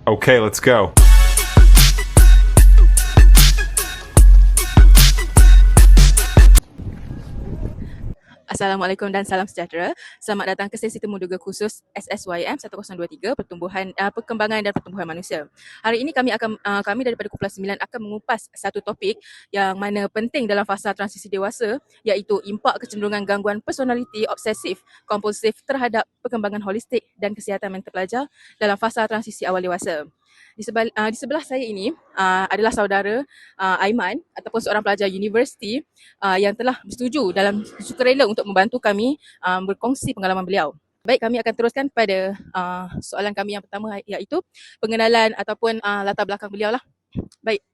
Okay, let's go. Assalamualaikum dan salam sejahtera. Selamat datang ke sesi temu duga khusus SSYM 1023 Perkembangan dan Pertumbuhan Manusia. Hari ini kami daripada Kumpulan 9 akan mengupas satu topik yang mana penting dalam fasa transisi dewasa, iaitu impak kecenderungan gangguan personaliti obsesif kompulsif terhadap perkembangan holistik dan kesihatan mental pelajar dalam fasa transisi awal dewasa. Di sebelah saya ini adalah saudara Aiman ataupun seorang pelajar universiti yang telah bersetuju dalam sukarela untuk membantu kami berkongsi pengalaman beliau. Baik, kami akan teruskan pada soalan kami yang pertama, iaitu pengenalan ataupun latar belakang beliau lah. Baik,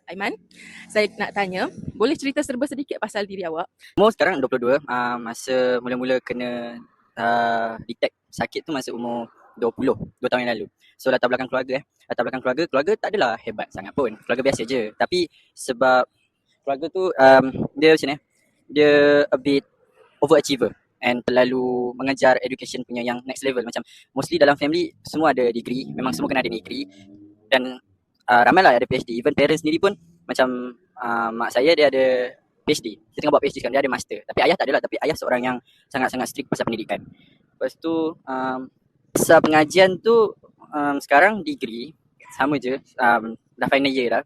Aiman, saya nak tanya, boleh cerita serba sedikit pasal diri awak? Umur sekarang 22, masa mula-mula kena detect sakit tu masa umur 2 tahun yang lalu. So latar belakang keluarga keluarga tak adalah hebat sangat pun. Keluarga biasa je. Tapi sebab keluarga tu dia macam ni, dia a bit overachiever and terlalu mengejar education punya yang next level. Macam mostly dalam family semua ada degree, memang semua kena ada degree. Dan ramailah ada PhD. Even parents sendiri pun macam mak saya dia ada PhD. Dia tengah buat PhD sekarang, dia ada master. Tapi ayah tak adalah, tapi ayah seorang yang sangat-sangat strict pasal pendidikan. Lepas tu pasal pengajian tu sekarang degree sama je, dah final year dah.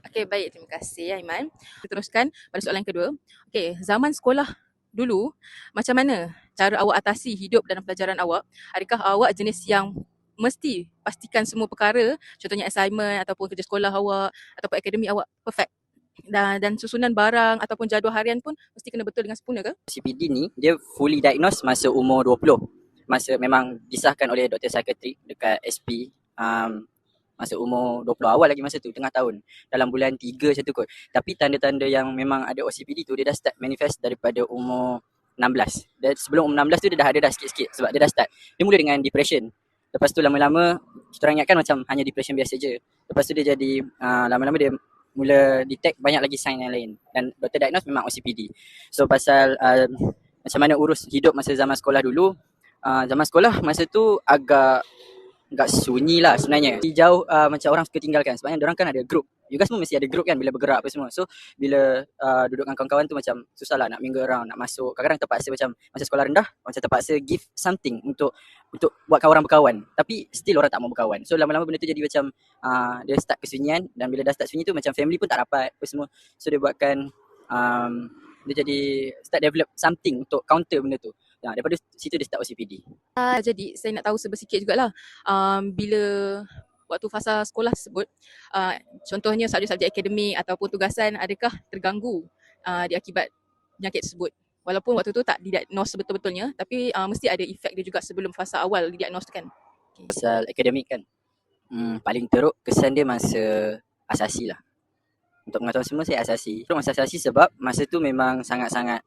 Okey, baik, terima kasih Aiman. Kita teruskan pada soalan kedua. Okey, zaman sekolah dulu, macam mana cara awak atasi hidup dan pelajaran awak? Adakah awak jenis yang mesti pastikan semua perkara, contohnya assignment ataupun kerja sekolah awak ataupun akademik awak perfect? Dan susunan barang ataupun jadual harian pun mesti kena betul dengan sempurna ke? CPD ni dia fully diagnosed masa umur 20. Masa memang disahkan oleh doktor psikiatrik dekat SP, masa umur 20 awal lagi masa tu, tengah tahun, dalam bulan 3 macam tu kot. Tapi tanda-tanda yang memang ada OCPD tu dia dah start manifest daripada umur 16. Dan sebelum umur 16 tu dia dah ada dah sikit-sikit sebab dia dah start. Dia mula dengan depression. Lepas tu lama-lama kita orang ingatkan macam hanya depression biasa je. Lepas tu dia jadi lama-lama dia mula detect banyak lagi sign yang lain dan doktor diagnose memang OCPD. So pasal macam mana urus hidup masa zaman sekolah dulu, zaman sekolah masa tu agak sunyi lah sebenarnya. Jauh macam orang suka tinggalkan sebabnya diorang kan ada group. You guys pun mesti ada group kan bila bergerak apa semua. So bila duduk dengan kawan-kawan tu macam susah lah nak mingle around, nak masuk. Kadang-kadang terpaksa macam masa sekolah rendah macam terpaksa give something untuk buatkan orang berkawan. Tapi still orang tak mau berkawan. So lama-lama benda tu jadi macam dia start kesunyian, dan bila dah start sunyi tu macam family pun tak rapat apa semua. So dia buatkan dia jadi start develop something untuk counter benda tu. Daripada situ dia start OCPD. Jadi saya nak tahu sedikit jugalah, bila waktu fasa sekolah tersebut, contohnya subjek-subjek akademik ataupun tugasan, adakah terganggu diakibat penyakit tersebut? Walaupun waktu tu tak didiagnos betul-betulnya, tapi mesti ada efek dia juga sebelum fasa awal didiagnos tu kan? Okay. Pasal akademik kan, paling teruk kesan dia masa asasi lah. Untuk pengetahuan semua saya asasi. Masa asasi sebab masa tu memang sangat-sangat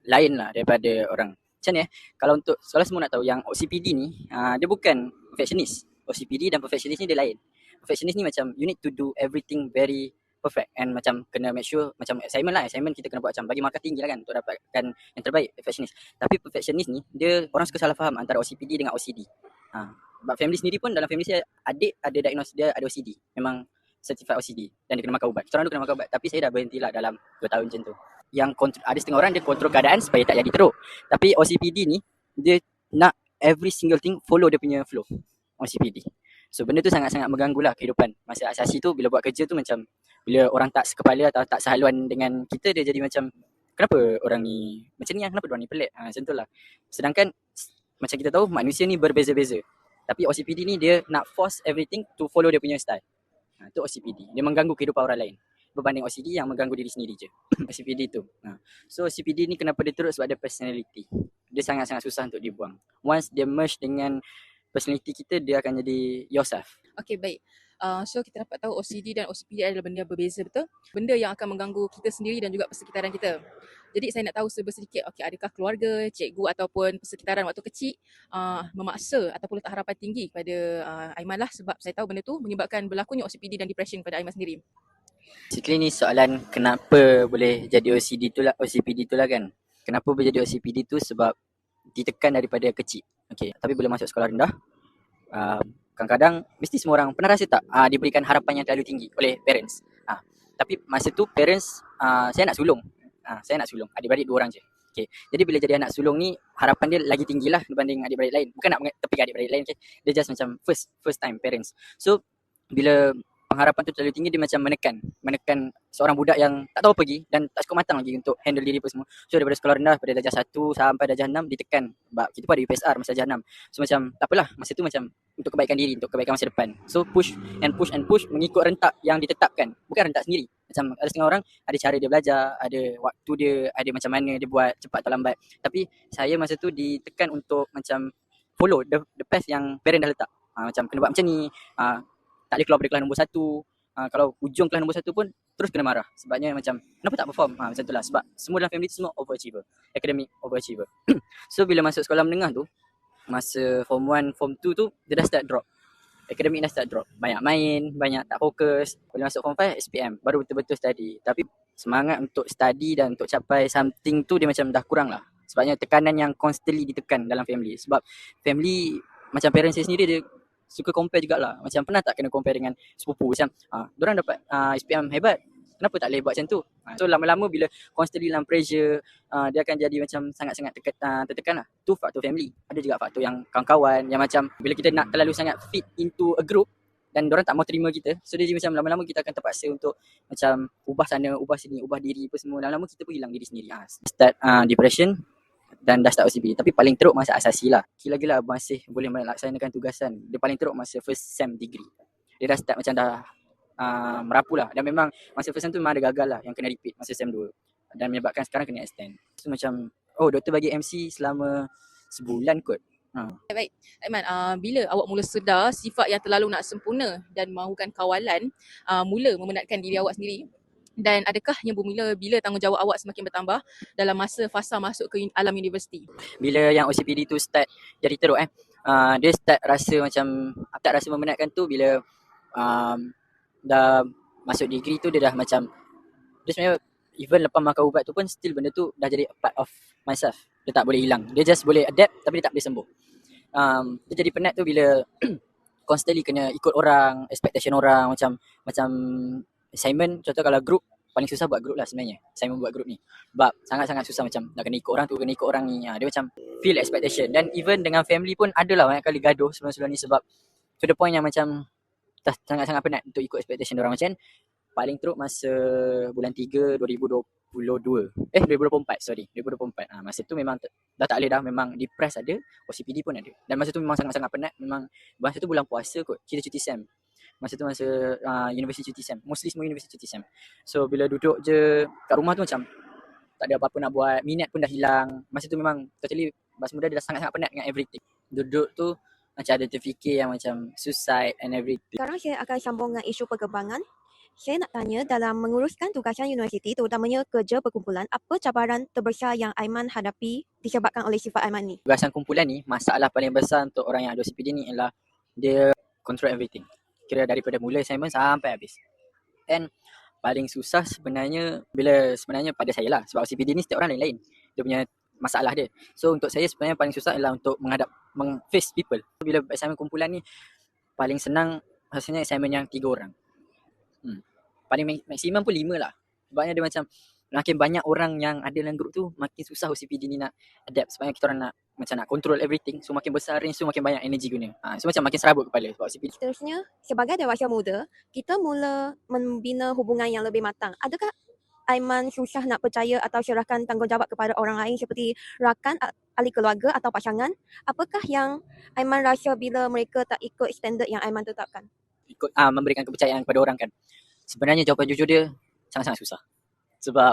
lain lah daripada orang. Macam ni kalau untuk sekolah semua nak tahu yang OCPD ni dia bukan perfectionist. OCPD dan perfectionist ni dia lain. Perfectionist ni macam you need to do everything very perfect and macam kena make sure macam assignment kita kena buat macam bagi markah tinggi lah kan untuk dapatkan yang terbaik. Perfectionist. Tapi perfectionist ni dia orang suka salah faham antara OCPD dengan OCD. Sebab family sendiri pun, dalam family saya adik ada diagnos dia ada OCD. Memang certified OCD dan dia kena makan ubat. Kita orang tu kena makan ubat. Tapi saya dah berhenti lah dalam 2 tahun macam tu. Yang ada setengah orang dia kontrol keadaan supaya tak jadi teruk. Tapi OCPD ni dia nak every single thing follow dia punya flow. OCPD. So benda tu sangat-sangat mengganggu lah kehidupan. Masa asasi tu bila buat kerja tu macam bila orang tak sekepala atau tak sehaluan dengan kita, dia jadi macam kenapa orang ni macam ni lah, kenapa orang ni pelik. Macam tu lah. Sedangkan macam kita tahu manusia ni berbeza-beza. Tapi OCPD ni dia nak force everything to follow dia punya style. Itu OCPD. Dia mengganggu kehidupan orang lain berbanding OCD yang mengganggu diri sendiri je. OCPD tu. So OCPD ni kenapa dia teruk? Sebab dia personality. Dia sangat-sangat susah untuk dibuang. Once dia merge dengan personality kita, dia akan jadi yourself. Okay, baik. So kita dapat tahu OCD dan OCPD adalah benda berbeza, betul? Benda yang akan mengganggu kita sendiri dan juga persekitaran kita. Jadi saya nak tahu sedikit, okay, adakah keluarga, cikgu ataupun persekitaran waktu kecil memaksa ataupun letak harapan tinggi kepada Aiman lah, sebab saya tahu benda tu menyebabkan berlakunya OCPD dan depression pada Aiman sendiri. Basically ni soalan kenapa boleh jadi OCPD tu lah kan. Kenapa boleh jadi OCPD tu sebab ditekan daripada kecil. Okay. Tapi bila masuk sekolah rendah, Kadang-kadang mesti semua orang pernah rasa tak diberikan harapan yang terlalu tinggi oleh parents. Tapi masa tu parents, saya nak sulung. Saya nak sulung. Adik-beradik 2 orang je. Okay. Jadi bila jadi anak sulung ni, harapan dia lagi tinggi lah berbanding adik-beradik lain. Bukan nak tepi adik-beradik lain. Okay. Dia just macam first time parents. So bila pengharapan tu terlalu tinggi, dia macam menekan seorang budak yang tak tahu pergi dan tak cukup matang lagi untuk handle diri apa semua. So daripada sekolah rendah, pada darjah 1 sampai darjah 6 ditekan. Sebab kita pun ada UPSR masa darjah 6. So macam tak apalah, masa tu macam untuk kebaikan diri, untuk kebaikan masa depan. So push mengikut rentak yang ditetapkan. Bukan rentak sendiri. Macam ada setengah orang ada cara dia belajar, ada waktu dia, ada macam mana dia buat cepat atau lambat. Tapi saya masa tu ditekan untuk macam follow the path yang parent dah letak. Macam kena buat macam ni, tak boleh keluar dari kelas nombor 1. Kalau hujung kelas nombor 1 pun terus kena marah. Sebabnya macam kenapa tak perform? Macam tu lah. Sebab semua dalam family tu semua overachiever. Academic overachiever. So bila masuk sekolah menengah tu, masa form 1, form 2 tu, dia dah start drop. Akademik dah start drop. Banyak main, banyak tak fokus. Bila masuk form 5, SPM. Baru betul-betul study. Tapi semangat untuk study dan untuk capai something tu dia macam dah kurang lah. Sebabnya tekanan yang constantly ditekan dalam family. Sebab family, macam parents saya sendiri, dia suka compare jugalah. Macam pernah tak kena compare dengan sepupu. Macam, diorang dapat SPM hebat. Kenapa tak boleh buat macam tu? So lama-lama bila constantly dalam pressure, dia akan jadi macam sangat-sangat tertekan lah. Tu faktor family. Ada juga faktor yang kawan-kawan yang macam bila kita nak terlalu sangat fit into a group dan diorang tak mau terima kita, so dia macam lama-lama kita akan terpaksa untuk macam ubah sana, ubah sini, ubah diri apa semua. Lama-lama kita pun hilang diri sendiri. Start depression dan dah start OCPD. Tapi paling teruk masa asasi lah. Gila-gila masih boleh melaksanakan tugasan. Dia paling teruk masa first SEM degree. Dia dah start macam dah merapu lah. Dan memang masa first SEM tu memang ada gagal lah yang kena repeat masa SEM 2. Dan menyebabkan sekarang kena extend. So macam, doktor bagi MC selama sebulan kot. Baik, Aiman, bila awak mula sedar sifat yang terlalu nak sempurna dan mahukan kawalan mula memenatkan diri awak sendiri? Dan adakah yang bermula bila tanggungjawab awak semakin bertambah dalam masa fasa masuk ke alam universiti? Bila yang OCPD tu start jadi teruk dia start rasa macam, tak rasa memenatkan tu bila dah masuk degree tu, dia dah macam, dia sebenarnya even lepas makan ubat tu pun still benda tu dah jadi a part of myself. Dia tak boleh hilang. Dia just boleh adapt tapi dia tak boleh sembuh. Dia jadi penat tu bila constantly kena ikut orang, expectation orang. Macam assignment, contoh kalau group, paling susah buat group lah sebenarnya. Assignment buat group ni. Sebab sangat-sangat susah, macam nak kena ikut orang tu, kena ikut orang ni. Dia macam feel expectation. Dan even dengan family pun adalah banyak kali gaduh sebelum-sebelum ni sebab to the point yang macam dah sangat-sangat penat untuk ikut expectation orang. Macam paling teruk masa bulan 3 2022. 2024. Masa tu memang dah tak boleh dah. Memang depressed ada, OCPD pun ada. Dan masa tu memang sangat-sangat penat. Memang masa tu bulan puasa kot. Kita cuti SEM. Masa tu masa universiti cuti SEM. Mostly semua universiti cuti SEM. So bila duduk je kat rumah tu macam tak ada apa-apa nak buat. Minat pun dah hilang. Masa tu memang totally bahasa muda dia dah sangat-sangat penat dengan everything. Duduk tu macam ada terfikir yang macam suicide and everything. Sekarang saya akan sambung dengan isu perkembangan. Saya nak tanya, dalam menguruskan tugasan universiti, terutamanya kerja perkumpulan, apa cabaran terbesar yang Aiman hadapi disebabkan oleh sifat Aiman ni? Tugasan kumpulan ni, masalah paling besar untuk orang yang ada OCPD ni ialah dia control everything. Kira daripada mula assignment sampai habis. And paling susah sebenarnya pada saya lah. Sebab OCPD ni setiap orang lain-lain. Dia punya masalah dia. So untuk saya sebenarnya paling susah ialah untuk face people. Bila assignment kumpulan ni, paling senang rasanya assignment yang 3 orang. Paling maksimum pun 5 lah. Sebabnya dia macam makin banyak orang yang ada dalam grup tu, makin susah OCPD ni nak adapt. Sebabnya kita orang nak control everything. So makin besar range tu, makin banyak energy guna. So macam makin serabut kepala sebab OCPD. Seterusnya, sebagai dewasa muda, kita mula membina hubungan yang lebih matang. Adakah Aiman susah nak percaya atau serahkan tanggungjawab kepada orang lain seperti rakan, ahli keluarga atau pasangan? Apakah yang Aiman rasa bila mereka tak ikut standard yang Aiman tetapkan? Memberikan kepercayaan kepada orang kan. Sebenarnya jawapan jujur dia sangat-sangat susah. Sebab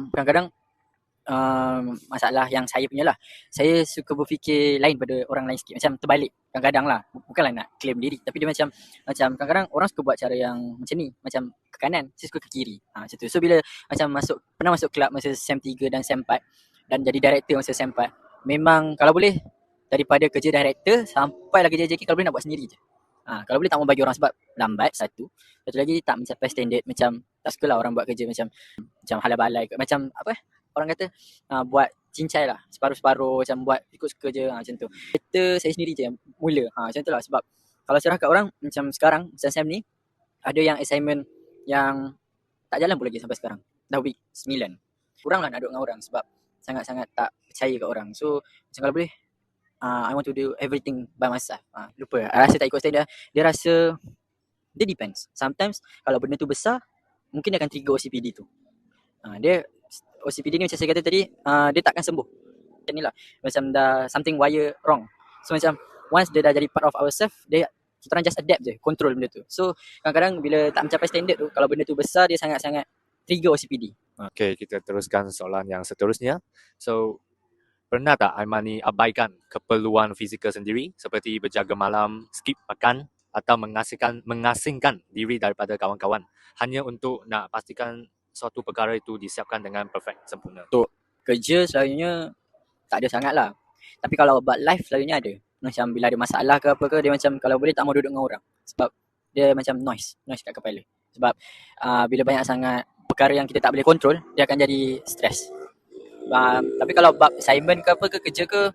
kadang-kadang masalah yang saya punya lah. Saya suka berfikir lain pada orang lain sikit. Macam terbalik kadang-kadang lah. Bukanlah nak claim diri. Tapi dia macam kadang-kadang orang suka buat cara yang macam ni. Macam ke kanan, saya suka ke kiri. Macam tu. So bila macam pernah masuk kelab masa SEM 3 dan SEM 4 dan jadi director masa SEM 4, memang kalau boleh daripada kerja director sampailah kerja JK, kalau boleh nak buat sendiri je. Kalau boleh tak mau bagi orang sebab lambat satu lagi tak mencapai standard. Macam tak suka lah orang buat kerja macam halal balai, macam orang kata buat cincai lah, separuh-separuh macam buat ikut suka je macam tu. Kita saya sendiri je yang mula macam tu lah. Sebab kalau serah kat orang macam sekarang macam Sam ni ada yang assignment yang tak jalan pun lagi sampai sekarang. Dah week 9. Kurang lah nak duduk dengan orang sebab sangat-sangat tak percaya kat orang. So macam kalau boleh I want to do everything by myself. Lupa. Rasa tak ikut standard. Dia rasa dia depends. Sometimes kalau benda tu besar mungkin dia akan trigger OCPD tu. Dia OCPD ni macam saya kata tadi dia takkan sembuh. Macam ni lah. Macam dah something wire wrong. So macam once dia dah jadi part of ourselves, kita orang just adapt je, control benda tu. So kadang-kadang bila tak mencapai standard tu, kalau benda tu besar, dia sangat-sangat trigger OCPD. Okay, kita teruskan soalan yang seterusnya. So, pernah tak Aimani abaikan keperluan fizikal sendiri seperti berjaga malam, skip makan atau mengasingkan diri daripada kawan-kawan hanya untuk nak pastikan suatu perkara itu disiapkan dengan perfect, sempurna? Kerja selalunya tak ada sangat lah. Tapi kalau about life selalunya ada. Macam bila ada masalah ke apa ke, dia macam kalau boleh tak mau duduk dengan orang. Sebab dia macam noise kat kepala. Sebab bila banyak sangat perkara yang kita tak boleh kontrol, dia akan jadi stres. Tapi kalau bab assignment ke apa ke, kerja ke,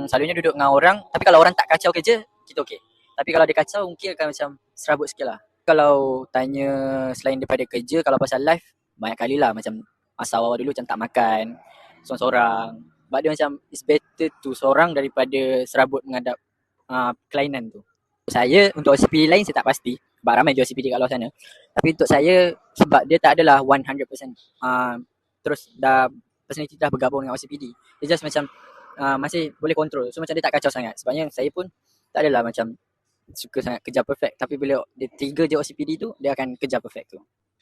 selalunya duduk dengan orang. Tapi kalau orang tak kacau kerja, kita okey. Tapi kalau dia kacau, mungkin akan macam serabut sikit lah. Kalau tanya selain daripada kerja, kalau pasal life, banyak kali lah macam masa awal dulu macam tak makan, sorang-sorang. Sebab dia macam it's better tu seorang daripada serabut menghadap kelainan tu. Saya untuk OCPD lain saya tak pasti. Sebab ramai je OCPD kat luar sana. Tapi untuk saya sebab dia tak adalah 100% terus dah personality dah bergabung dengan OCPD. Dia just macam masih boleh kontrol. So macam dia tak kacau sangat. Sebabnya saya pun tak adalah macam suka sangat kejar perfect. Tapi bila dia trigger je OCPD tu, dia akan kejar perfect tu.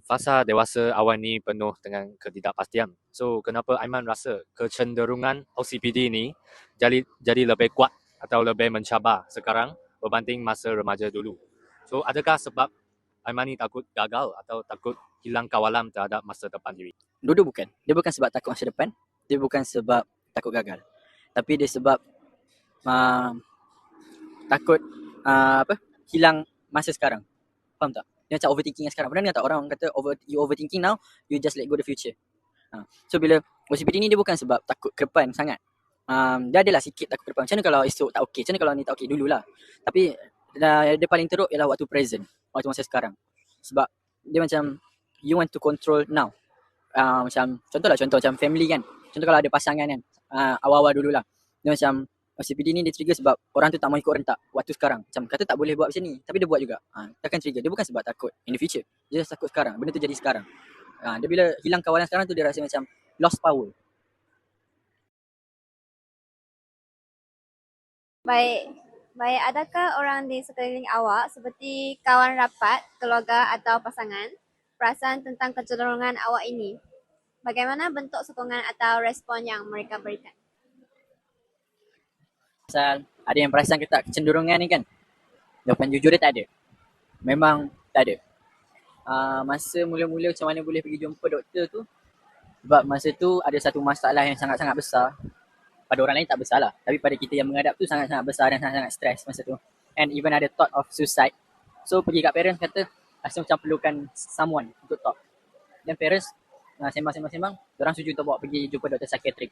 Fasa dewasa awal ni penuh dengan ketidakpastian. So, kenapa Aiman rasa kecenderungan OCPD ni jadi lebih kuat atau lebih mencabar sekarang berbanding masa remaja dulu? So, adakah sebab Aiman ni takut gagal atau takut hilang kawalan terhadap masa depan diri? Dua-dua bukan. Dia bukan sebab takut masa depan. Dia bukan sebab takut gagal. Tapi dia sebab takut hilang masa sekarang. Faham tak? Dia macam overthinking sekarang. Pernah tak orang kata you overthinking now, you just let go the future. So bila OCPD ni dia bukan sebab takut ke depan sangat. Dia adalah sikit takut ke depan. Macam mana kalau esok tak okey? Macam mana kalau ni tak okey? Dululah. Tapi dia paling teruk ialah waktu present. Waktu masa sekarang. Sebab dia macam you want to control now. Macam contoh macam family kan. Contoh kalau ada pasangan kan. Awal-awal dululah. Dia macam OCPD ni dia trigger sebab orang tu tak mau ikut rentak waktu sekarang. Macam kata tak boleh buat macam ni, tapi dia buat juga. Dia akan trigger. Dia bukan sebab takut in the future. Dia just takut sekarang. Benda tu jadi sekarang. Dia bila hilang kawalan sekarang tu dia rasa macam lost power. Baik. Adakah orang di sekeliling awak seperti kawan rapat, keluarga atau pasangan perasan tentang kecenderungan awak ini? Bagaimana bentuk sokongan atau respon yang mereka berikan? Pasal ada yang perasan kita kecenderungan ni kan, jawapan jujur dia tak ada. Memang tak ada. Masa mula-mula macam mana boleh pergi jumpa doktor tu, sebab masa tu ada satu masalah yang sangat-sangat besar. Pada orang lain tak besar lah, tapi pada kita yang menghadap tu sangat-sangat besar dan sangat-sangat stres masa tu. And even ada thought of suicide. So pergi kat parents kata rasa macam perlukan someone untuk talk. Dan parents sembang-sembang, orang setuju untuk bawa pergi jumpa doktor psikiatrik.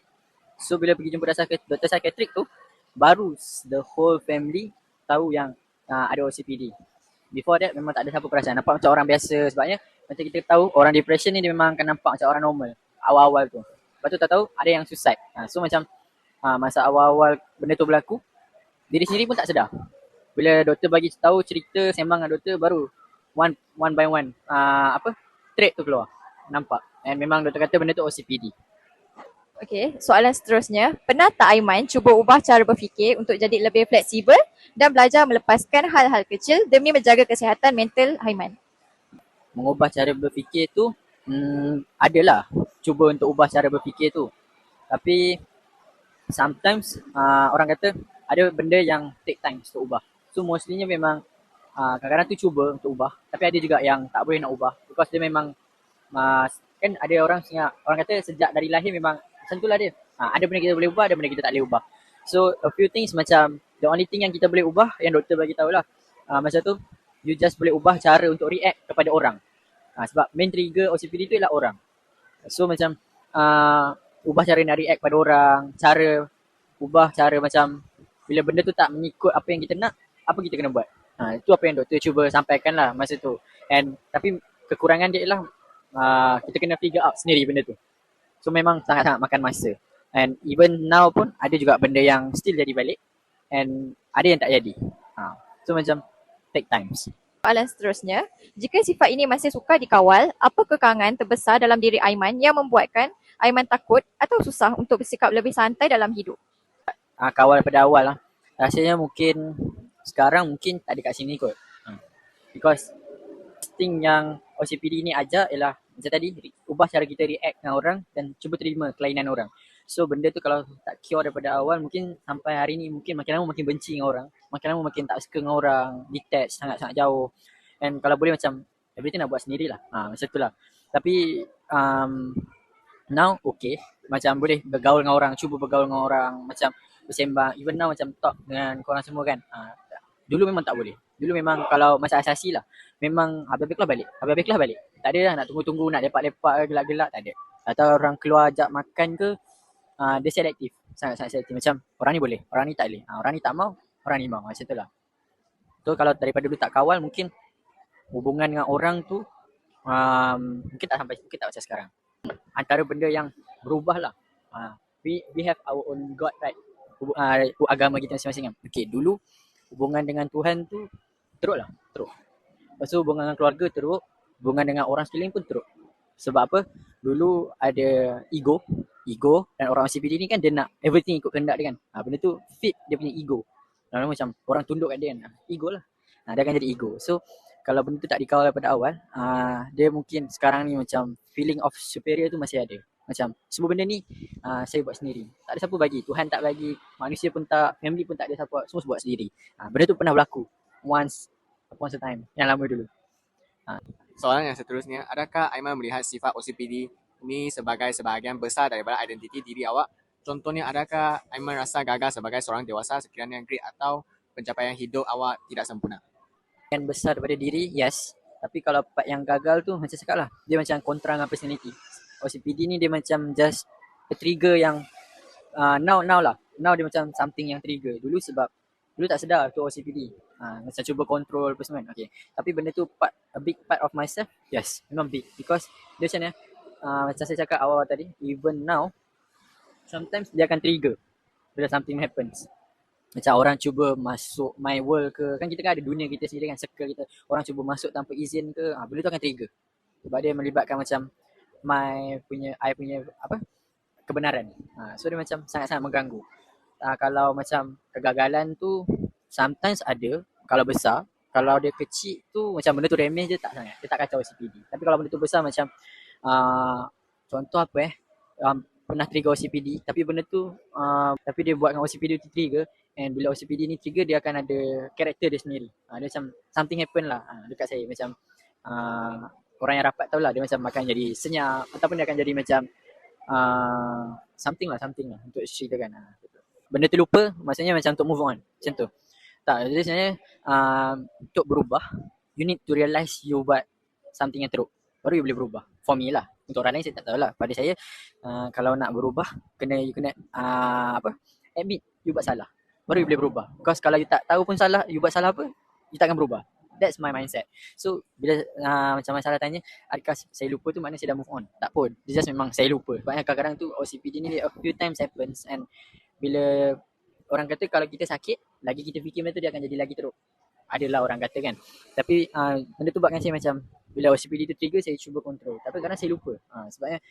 So bila pergi jumpa doktor psikiatrik tu, baru the whole family tahu yang ada OCPD. Before that memang tak ada siapa perasan. Nampak macam orang biasa. Sebabnya macam kita tahu orang depression ni dia memang akan nampak macam orang normal awal-awal tu. Lepas tu tak tahu ada yang suicide. So macam masa awal-awal benda tu berlaku, diri sendiri pun tak sedar. Bila doktor bagi tahu cerita, sembang dengan doktor, baru one by one trait tu keluar. Nampak. And memang doktor kata benda tu OCPD. Okey, soalan seterusnya. Pernah tak Aiman cuba ubah cara berfikir untuk jadi lebih fleksibel dan belajar melepaskan hal-hal kecil demi menjaga kesihatan mental Aiman? Mengubah cara berfikir tu, adalah cuba untuk ubah cara berfikir tu. Tapi sometimes orang kata ada benda yang take time untuk ubah. So mostlynya memang kadang-kadang tu cuba untuk ubah. Tapi ada juga yang tak boleh nak ubah. Because dia memang kan ada orang kata sejak dari lahir memang macam itulah dia. Ada benda kita boleh ubah, ada benda kita tak boleh ubah. So a few things macam the only thing yang kita boleh ubah yang doktor bagi tahu lah. Macam tu you just boleh ubah cara untuk react kepada orang. Sebab main trigger OCPD tu ialah orang. So macam ubah cara nak react pada orang, ubah cara macam bila benda tu tak mengikut apa yang kita nak, apa kita kena buat. Itu apa yang doktor cuba sampaikan lah masa tu. Tapi kekurangan dia ialah kita kena figure out sendiri benda tu. So memang sangat-sangat makan masa. And even now pun ada juga benda yang still jadi balik and ada yang tak jadi. So macam take times. Soalan seterusnya, jika sifat ini masih sukar dikawal, apa kekangan terbesar dalam diri Aiman yang membuatkan Aiman takut atau susah untuk bersikap lebih santai dalam hidup? Kawal pada awal lah. Rasanya mungkin sekarang mungkin tak ada kat sini kot. Because thing yang OCPD ni ajar ialah macam tadi, ubah cara kita react dengan orang dan cuba terima kelainan orang. So benda tu kalau tak cure daripada awal, mungkin sampai hari ni mungkin makin lama makin benci dengan orang, makin lama makin tak suka dengan orang, detach sangat-sangat jauh. And kalau boleh macam everything nak buat sendirilah. Macam tu lah. Tapi now okay, macam boleh bergaul dengan orang, cuba bergaul dengan orang, macam bersembang, even now macam talk dengan korang semua kan. Dulu memang tak boleh. Dulu memang kalau masa asasi lah, memang habis-habis kelas balik. Tak ada lah nak tunggu-tunggu, nak lepak-lepak ke, gelak-gelak, tak ada. Atau orang keluar ajak makan ke, dia selektif, sangat-sangat selektif. Macam orang ni boleh, orang ni tak boleh. Orang ni tak mau, orang ni mau, macam tu lah. So kalau daripada dulu tak kawal, mungkin hubungan dengan orang tu mungkin tak macam sekarang. Antara benda yang berubah lah, we have our own God, right? Agama kita masing-masing kan. Okay, dulu hubungan dengan Tuhan tu teruk. Lepas tu hubungan dengan keluarga teruk, hubungan dengan orang sekeliling pun teruk. Sebab apa? Dulu ada ego dan orang OCPD ni kan dia nak everything ikut kehendak dia kan. Benda tu fit dia punya ego. Lama-lama macam orang tunduk kat dia kan. Ego lah. Dia akan jadi ego. So kalau benda tu tak dikawal daripada awal, dia mungkin sekarang ni macam feeling of superior tu masih ada. Macam semua benda ni saya buat sendiri. Tak ada siapa bagi. Tuhan tak bagi. Manusia pun tak. Family pun tak ada siapa. Semua buat sendiri. Benda tu pernah berlaku. Once a time. Yang lama dulu. Soalan yang seterusnya, adakah Aiman melihat sifat OCPD ini sebagai sebahagian besar daripada identiti diri awak? Contohnya, adakah Aiman rasa gagal sebagai seorang dewasa sekiranya grade atau pencapaian hidup awak tidak sempurna? Yang besar daripada diri, yes. Tapi kalau part yang gagal tu, macam cakap lah, dia macam kontra dengan personality. OCPD ni dia macam just a trigger yang now lah. Now dia macam something yang trigger. Dulu tak sedar tu OCPD. Macam cuba control apa semua. Okay. Tapi benda tu a big part of myself. Yes, memang big. Because dia macam ni, macam saya cakap awal tadi, even now, sometimes dia akan trigger bila something happens. Macam orang cuba masuk my world ke, kan kita kan ada dunia kita sendiri kan, circle kita. Orang cuba masuk tanpa izin ke, benda tu akan trigger. Sebab dia melibatkan macam I punya kebenaran. So dia macam sangat-sangat mengganggu. Kalau macam kegagalan tu sometimes ada, kalau besar. Kalau dia kecil tu macam benda tu remeh je tak sangat. Dia tak kacau OCPD. Tapi kalau benda tu besar macam contoh apa pernah trigger OCPD, tapi benda tu tapi dia buatkan OCPD tu trigger, and bila OCPD ni trigger dia akan ada karakter dia sendiri. Dia macam something happen lah dekat saya, macam orang yang rapat tahu lah, dia macam akan jadi senyap ataupun dia akan jadi macam something lah untuk ceritakan. Benda tu lupa maksudnya macam untuk move on, macam tu. Tak, jadi sebenarnya untuk berubah, you need to realise you buat something yang teruk, baru you boleh berubah. For me lah. Untuk orang lain saya tak tahu lah. Pada saya, kalau nak berubah, you kena admit you buat salah, baru you boleh berubah. Because kalau you tak tahu pun salah, you buat salah apa, you takkan berubah. That's my mindset. So bila macam masalah tanya, adakah saya lupa tu maknanya saya dah move on? Tak pun. Dia just memang saya lupa. Sebabnya kadang-kadang tu OCPD ni a few times happens, and bila orang kata kalau kita sakit, lagi kita fikir benda tu dia akan jadi lagi teruk. Adalah orang kata kan. Tapi benda tu buatkan saya macam bila OCPD tu trigger, saya cuba control. Tapi kadang saya lupa. Sebabnya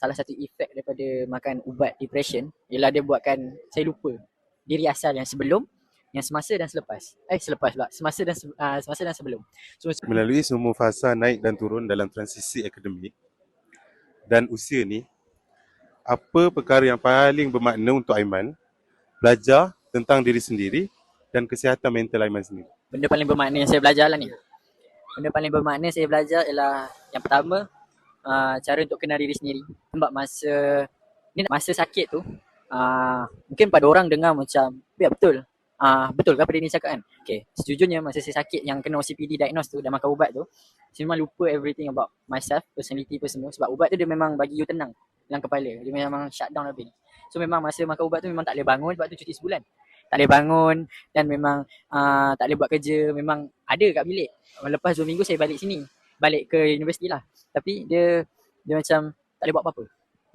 salah satu efek daripada makan ubat depression ialah dia buatkan saya lupa diri asal yang sebelum, yang semasa dan selepas. Semasa dan sebelum. So melalui semua fasa naik dan turun dalam transisi akademik dan usia ni, apa perkara yang paling bermakna untuk Aiman belajar tentang diri sendiri dan kesihatan mental Aiman sendiri? Benda paling bermakna yang saya belajar lah ni. Benda paling bermakna saya belajar ialah yang pertama, cara untuk kenal diri sendiri. Sebab masa sakit tu, mungkin pada orang dengar macam, ya betul. Betul ke apa dia ni cakap kan? Okay, sejujurnya masa saya sakit yang kena OCPD diagnose tu dan makan ubat tu, saya memang lupa everything about myself, personality apa semua. Sebab ubat tu dia memang bagi you tenang. dalam kepala. Dia memang shut down habis. So memang masa makan ubat tu memang tak boleh bangun sebab tu cuti sebulan. Tak boleh bangun dan memang tak boleh buat kerja. Memang ada kat bilik. Lepas 2 minggu saya balik sini. Balik ke universiti lah. Tapi dia macam tak boleh buat apa-apa.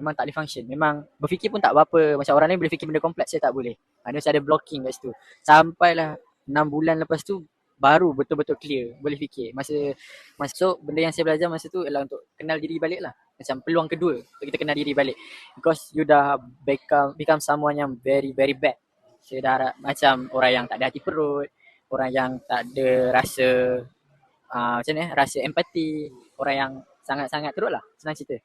Memang tak boleh function. Memang berfikir pun tak apa-apa. Macam orang lain boleh fikir benda kompleks, saya tak boleh. Dia macam ada blocking kat situ. Sampailah 6 bulan lepas tu baru betul-betul clear. Boleh fikir. Masa so benda yang saya belajar masa tu ialah untuk kenal diri balik lah. Macam peluang kedua untuk kita kenal diri balik. Because you dah become someone yang very very bad. Saya dah macam orang yang tak ada hati perut. Orang yang tak ada rasa macam ni, rasa empati. Orang yang sangat-sangat teruk lah, senang cerita.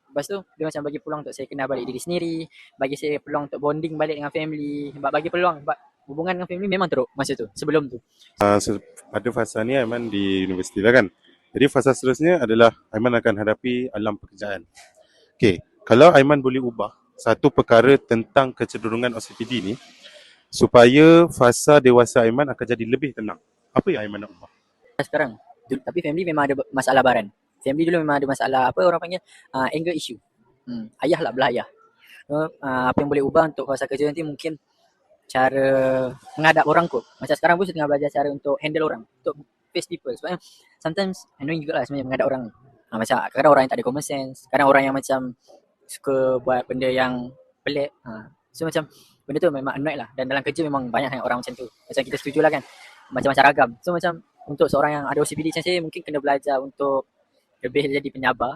Lepas tu dia macam bagi peluang untuk saya kenal balik diri sendiri, bagi saya peluang untuk bonding balik dengan family, bagi peluang sebab hubungan dengan family memang teruk masa tu, sebelum tu. Pada fasa ni Aiman di universiti lah kan. Jadi fasa seterusnya adalah Aiman akan hadapi alam pekerjaan. Okey, kalau Aiman boleh ubah satu perkara tentang kecenderungan OCPD ni supaya fasa dewasa Aiman akan jadi lebih tenang, apa yang Aiman nak ubah? Sekarang, tapi family memang ada masalah baran. Family dulu memang ada masalah, apa orang panggil, anger issue. Ayah lah belah ayah. Apa yang boleh ubah untuk fasa kerja nanti mungkin cara menghadap orang kot. Macam sekarang pun saya tengah belajar cara untuk handle orang, untuk face people. Sebab sometimes annoying juga lah sebenarnya menghadap orang ni. Macam kadang orang yang tak ada common sense, kadang orang yang macam suka buat benda yang pelik. So macam benda tu memang annoyed lah. Dan dalam kerja memang banyak sangat orang macam tu. Macam kita setuju lah kan, macam-macam ragam. So macam untuk seorang yang ada OCPD macam saya, mungkin kena belajar untuk lebih jadi penyabar.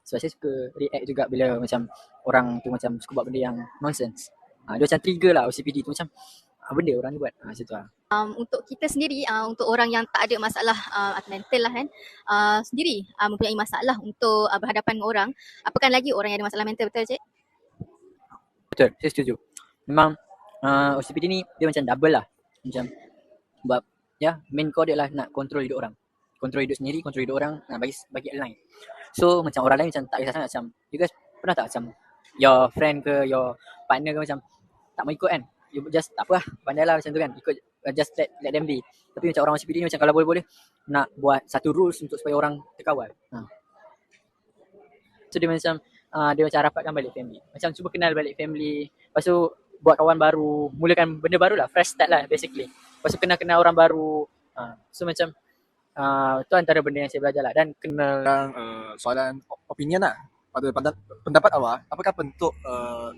Sebab saya suka react juga bila macam orang tu macam suka buat benda yang nonsense. Dia macam trigger lah OCPD tu, macam benda orang ni buat. Macam tu lah. Untuk kita sendiri, untuk orang yang tak ada masalah mental lah kan, sendiri mempunyai masalah untuk berhadapan dengan orang, apakah lagi orang yang ada masalah mental, betul cik? Betul, saya setuju. Memang OCPD ni dia macam double lah. Macam sebab ya, main core dia lah nak control hidup orang. Control hidup sendiri, control hidup orang, nak bagi align. So macam orang lain macam tak kisah sangat, macam you guys pernah tak macam your friend ke your partner ke macam tak mau ikut kan, you just tak apa lah, pandai lah macam tu kan, ikut, just let them be. Tapi macam orang OCPD ni macam kalau boleh-boleh nak buat satu rules untuk supaya orang terkawal. So dia macam rapatkan balik family, macam cuba kenal balik family, lepas tu buat kawan baru, mulakan benda baru lah, fresh start lah basically. Lepas tu kenal orang baru. So macam tu antara benda yang saya belajar lah. Dan soalan opinion lah, pada pendapat awak, apakah bentuk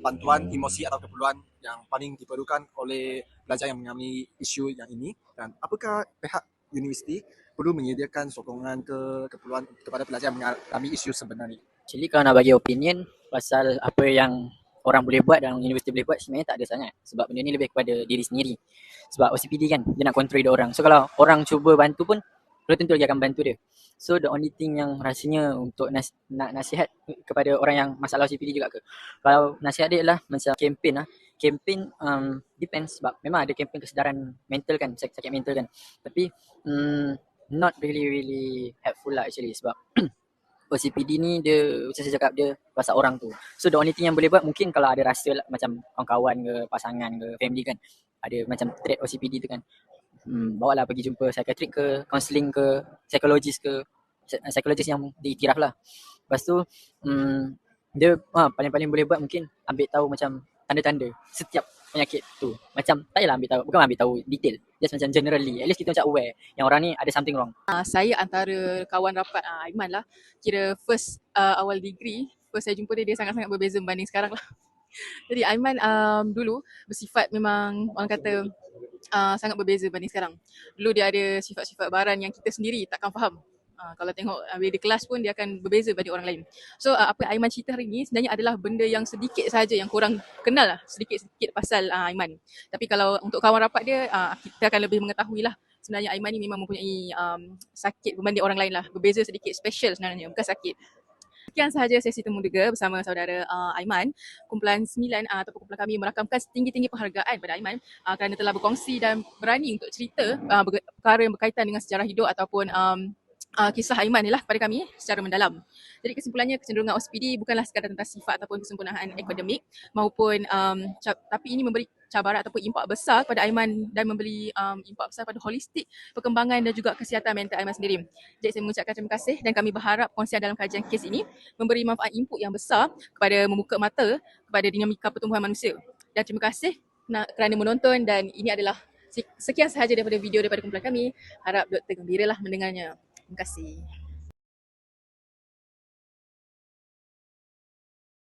bantuan emosi atau keperluan yang paling diperlukan oleh pelajar yang mengalami isu yang ini, dan apakah pihak universiti perlu menyediakan sokongan keperluan kepada pelajar yang mengalami isu sebenarnya? Actually kalau nak bagi opinion pasal apa yang orang boleh buat dan universiti boleh buat, sebenarnya tak ada sangat. Sebab benda ni lebih kepada diri sendiri. Sebab OCPD kan, dia nak control hidup orang. So kalau orang cuba bantu pun, belum tentu lagi akan bantu dia. So the only thing yang rasanya untuk nak nasihat kepada orang yang masalah OCPD juga ke, kalau nasihat dia adalah macam kempen lah. Kempen depends, sebab memang ada kempen kesedaran mental kan, sakit mental kan. Tapi not really helpful lah actually. Sebab OCPD ni dia, macam saya cakap, dia pasal orang tu. So the only thing yang boleh buat, mungkin kalau ada rasa lah, macam kawan-kawan ke, pasangan ke, family kan, ada macam trait OCPD tu kan, bawa lah pergi jumpa psikiatrik ke, counselling ke, psikologis ke, psikologis yang diiktiraf lah. Lepas tu dia paling-paling boleh buat mungkin ambil tahu macam tanda-tanda setiap penyakit tu. Macam tak payahlah bukan ambil tahu detail, just macam generally, at least kita macam aware yang orang ni ada something wrong. Saya antara kawan rapat Aiman lah, kira first awal degree, first saya jumpa dia sangat-sangat berbeza berbanding sekarang lah. Jadi Aiman dulu bersifat memang orang kata sangat berbeza berbanding sekarang. Dulu dia ada sifat-sifat baran yang kita sendiri takkan faham. Kalau tengok bila di kelas pun dia akan berbeza daripada orang lain. So apa yang Aiman cerita hari ni sebenarnya adalah benda yang sedikit saja yang korang kenal lah, sedikit-sedikit pasal Aiman. Tapi kalau untuk kawan rapat dia, kita akan lebih mengetahui lah. Sebenarnya Aiman ni memang mempunyai sakit berbanding orang lain lah. Berbeza sedikit, special sebenarnya, bukan sakit. Sekian sahaja sesi temu duga bersama saudara Aiman. Kumpulan 9 ataupun kumpulan kami merakamkan setinggi-tinggi penghargaan pada Aiman kerana telah berkongsi dan berani untuk cerita perkara yang berkaitan dengan sejarah hidup ataupun kisah Aiman ni lah kepada kami secara mendalam. Jadi kesimpulannya, kecenderungan OCPD bukanlah sekadar tentang sifat ataupun kesempurnaan akademik maupun tapi ini memberi cabaran ataupun impak besar kepada Aiman dan memberi impak besar pada holistik perkembangan dan juga kesihatan mental Aiman sendiri. Jadi saya mengucapkan terima kasih dan kami berharap perkongsian dalam kajian kes ini memberi manfaat input yang besar kepada membuka mata kepada dinamika pertumbuhan manusia. Dan terima kasih kerana menonton, dan ini adalah sekian sahaja daripada video daripada kumpulan kami. Harap doktor gembiralah mendengarnya. Terima kasih.